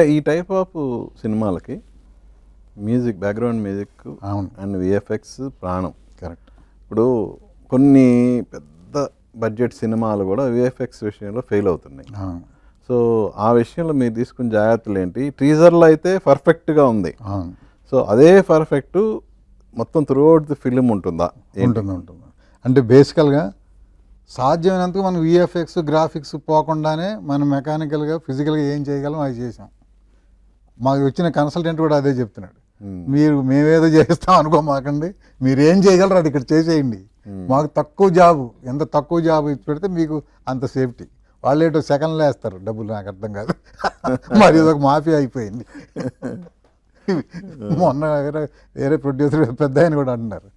ఈ type of సినిమాలకి music, background music అవును, అండ్ విఎఫ్ఎక్స్ ప్రాణం. కరెక్ట్. ఇప్పుడు కొన్ని పెద్ద బడ్జెట్ సినిమాలు కూడా విఎఫ్ఎక్స్ విషయంలో ఫెయిల్ అవుతున్నాయి. అవును, సో ఆ విషయంలో మీరు తీసుకున్న జాగ్రత్తలు ఏంటి? టీజర్లో అయితే పర్ఫెక్ట్గా ఉంది. అవును, సో అదే పర్ఫెక్ట్ మొత్తం త్రూ అవుట్ ది ఫిలిం ఉంటుందా? ఉంటుంది. అంటే బేసికల్గా సాధ్యమైనంతకు మనం విఎఫ్ఎక్స్ గ్రాఫిక్స్ పోకుండానే మనం మెకానికల్గా ఫిజికల్గా ఏం చేయగలం అది చేసాం. మాకు వచ్చిన కన్సల్టెంట్ కూడా అదే చెప్తున్నాడు. మీరు మేమేదో చేస్తాం అనుకోమాకండి, మీరు ఏం చేయగలరు అది ఇక్కడ చేసేయండి. మాకు తక్కువ జాబు, ఎంత తక్కువ జాబు ఇచ్చి పెడితే మీకు అంత సేఫ్టీ. వాళ్ళు ఏంటో సెకండ్లో వేస్తారు డబ్బులు, నాకు అర్థం కాదు. మరి ఇదొక మాఫియా అయిపోయింది. మొన్న వేరే ప్రొడ్యూసర్ పెద్ద ఆయన కూడా అంటున్నారు,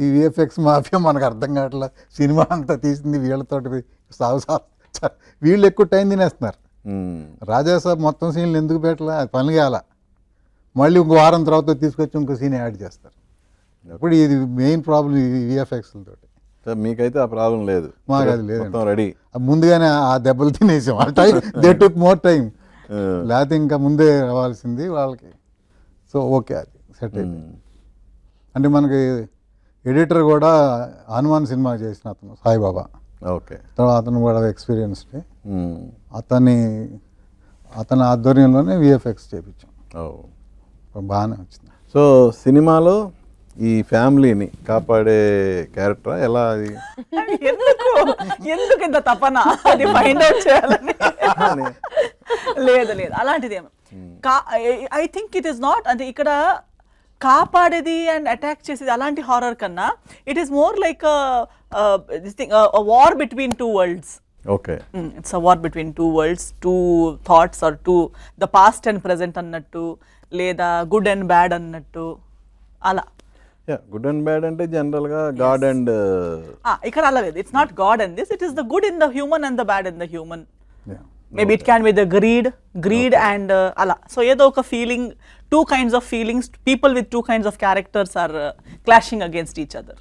ఈ విఎఫ్ఎక్స్ మాఫియా మనకు అర్థం కావట్లా, సినిమా అంతా తీసింది వీళ్ళతోటి వీళ్ళు ఎక్కువ టైం తినేస్తున్నారు. రాజాసాబ్ మొత్తం సీన్లు ఎందుకు పెట్టలే, అది పని కాల, మళ్ళీ ఇంకో వారం తర్వాత తీసుకొచ్చి ఇంకో సీన్ యాడ్ చేస్తారు. ఇప్పుడు ఇది మెయిన్ ప్రాబ్లం ఈ విఎఫ్ఎక్స్లతోటి. మీకైతే ఆ ప్రాబ్లం లేదు? మాకు అది లేదు, రెడీ ముందుగానే ఆ దెబ్బలు తినేసాం. ఆ time they took more time, లేకపోతే ఇంకా ముందే రావాల్సింది వాళ్ళకి. సో ఓకే, అది సెట్ అయిపోయింది. అంటే మనకి ఎడిటర్ కూడా హనుమాన్ సినిమా చేసిన అతను సాయిబాబా. ఓకే. తర్వాత అతను కూడా ఎక్స్పీరియన్స్డ్. అతని ఆధ్వర్యంలోనే విఎఫ్ఎక్స్ చేయించాం. బాగానే వచ్చింది. సో సినిమాలో ఈ ఫ్యామిలీని కాపాడే క్యారెక్టర్ ఎలా? అది ఎందుకు ఇంత తపన అది ఫైండ్ అవుట్ చేయాలని? లేదు లేదు, అలాంటిది ఏమో. I think it is not, అంటే ఇక్కడ కాపాడేది అండ్ అటాక్ చేసేది అలాంటి హారర్ కన్నా it is more like this thing, war between two worlds. Okay, it's a war between two worlds, two thoughts or two, the past and present అన్నట్టు, లేదా good and bad అన్నట్టు, అలా. Good and bad అంటే general గా God and, ఇక్కడ అలా లేదు. It's not God and this, it is the good in the human and the bad in the human. Maybe it can be the greed and ala. So ఏదో ఒక feeling, two kinds of feelings, people with two kinds of characters are clashing against each other.